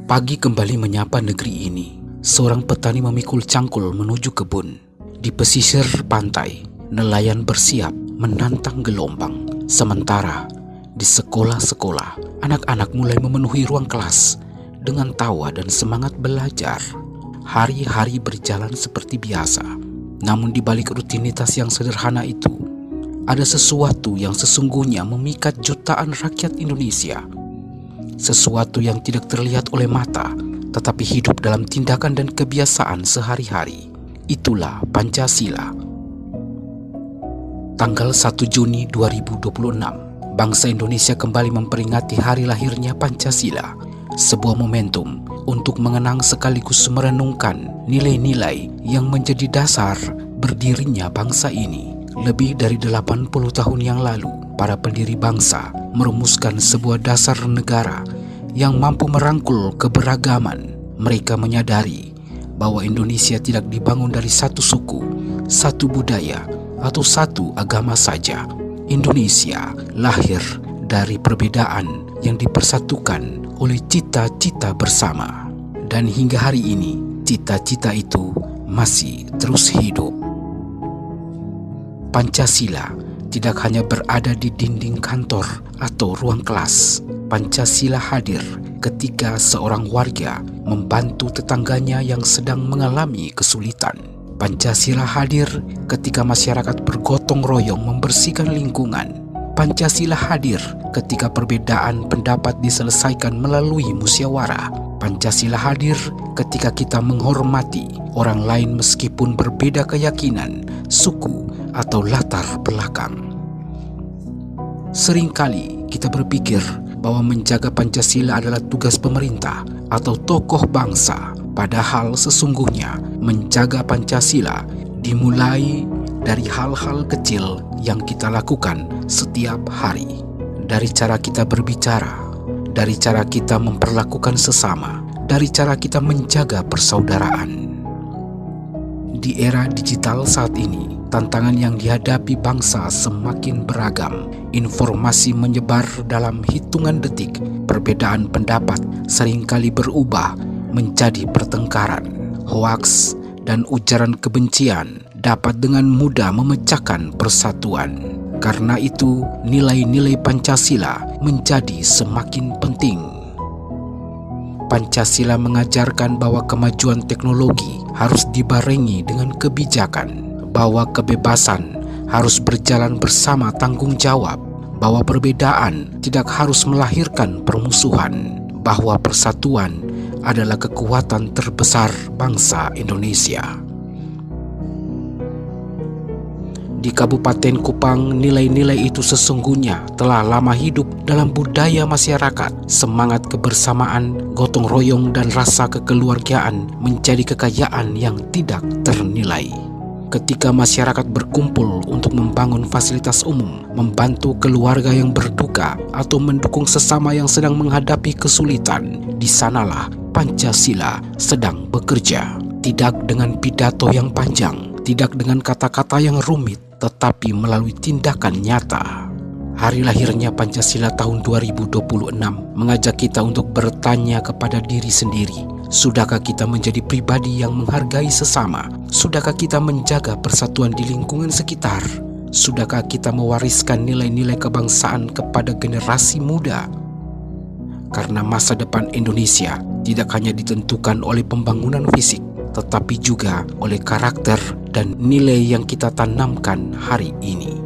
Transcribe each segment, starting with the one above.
Pagi kembali menyapa negeri ini. Seorang petani memikul cangkul menuju kebun. Di pesisir pantai, nelayan bersiap menantang gelombang. Sementara di sekolah-sekolah, anak-anak mulai memenuhi ruang kelas dengan tawa dan semangat belajar. Hari-hari berjalan seperti biasa. Namun di balik rutinitas yang sederhana itu, ada sesuatu yang sesungguhnya memikat jutaan rakyat Indonesia. Sesuatu yang tidak terlihat oleh mata, tetapi hidup dalam tindakan dan kebiasaan sehari-hari. Itulah Pancasila. Tanggal 1 Juni 2026, bangsa Indonesia kembali memperingati hari lahirnya Pancasila. Sebuah momentum untuk mengenang sekaligus merenungkan nilai-nilai yang menjadi dasar berdirinya bangsa ini. Lebih dari 80 tahun yang lalu, para pendiri bangsa merumuskan sebuah dasar negara yang mampu merangkul keberagaman. Mereka menyadari bahwa Indonesia tidak dibangun dari satu suku, satu budaya, atau satu agama saja. Indonesia lahir dari perbedaan yang dipersatukan oleh cita-cita bersama. Dan hingga hari ini, cita-cita itu masih terus hidup. Pancasila tidak hanya berada di dinding kantor atau ruang kelas. Pancasila hadir ketika seorang warga membantu tetangganya yang sedang mengalami kesulitan. Pancasila hadir ketika masyarakat bergotong royong membersihkan lingkungan. Pancasila hadir ketika perbedaan pendapat diselesaikan melalui musyawarah. Pancasila hadir ketika kita menghormati orang lain meskipun berbeda keyakinan, suku, atau latar belakang. Seringkali kita berpikir bahwa menjaga Pancasila adalah tugas pemerintah atau tokoh bangsa. Padahal sesungguhnya menjaga Pancasila dimulai dari hal-hal kecil yang kita lakukan setiap hari. Dari cara kita berbicara, dari cara kita memperlakukan sesama, dari cara kita menjaga persaudaraan. Di era digital saat ini, tantangan yang dihadapi bangsa semakin beragam. Informasi menyebar dalam hitungan detik. Perbedaan pendapat seringkali berubah menjadi pertengkaran. Hoaks dan ujaran kebencian dapat dengan mudah memecahkan persatuan. Karena itu, nilai-nilai Pancasila menjadi semakin penting. Pancasila mengajarkan bahwa kemajuan teknologi harus dibarengi dengan kebijakan, bahwa kebebasan harus berjalan bersama tanggung jawab, bahwa perbedaan tidak harus melahirkan permusuhan, bahwa persatuan adalah kekuatan terbesar bangsa Indonesia. Di Kabupaten Kupang, nilai-nilai itu sesungguhnya telah lama hidup dalam budaya masyarakat. Semangat kebersamaan, gotong royong, dan rasa kekeluargaan menjadi kekayaan yang tidak ternilai. Ketika masyarakat berkumpul untuk membangun fasilitas umum, membantu keluarga yang berduka, atau mendukung sesama yang sedang menghadapi kesulitan, di sanalah Pancasila sedang bekerja. Tidak dengan pidato yang panjang, tidak dengan kata-kata yang rumit, tetapi melalui tindakan nyata. Hari lahirnya Pancasila tahun 2026 mengajak kita untuk bertanya kepada diri sendiri. Sudahkah kita menjadi pribadi yang menghargai sesama? Sudahkah kita menjaga persatuan di lingkungan sekitar? Sudahkah kita mewariskan nilai-nilai kebangsaan kepada generasi muda? Karena masa depan Indonesia tidak hanya ditentukan oleh pembangunan fisik, tetapi juga oleh karakter dan nilai yang kita tanamkan hari ini.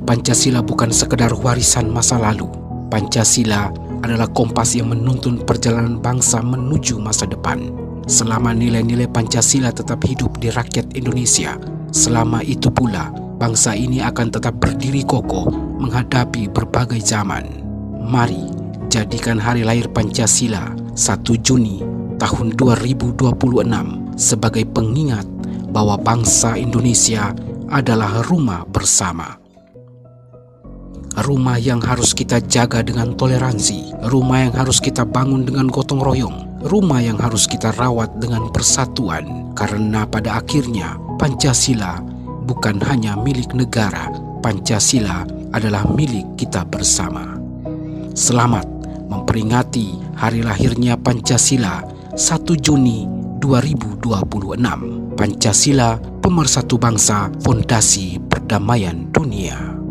Pancasila bukan sekedar warisan masa lalu. Pancasila adalah kompas yang menuntun perjalanan bangsa menuju masa depan. Selama nilai-nilai Pancasila tetap hidup di rakyat Indonesia, selama itu pula bangsa ini akan tetap berdiri kokoh menghadapi berbagai zaman. Mari jadikan hari lahir Pancasila 1 Juni tahun 2026 sebagai pengingat bahwa bangsa Indonesia adalah rumah bersama. Rumah yang harus kita jaga dengan toleransi, rumah yang harus kita bangun dengan gotong royong, rumah yang harus kita rawat dengan persatuan. Karena pada akhirnya Pancasila bukan hanya milik negara, Pancasila adalah milik kita bersama. Selamat memperingati hari lahirnya Pancasila 1 Juni 2026. Pancasila, pemersatu bangsa, fondasi perdamaian dunia.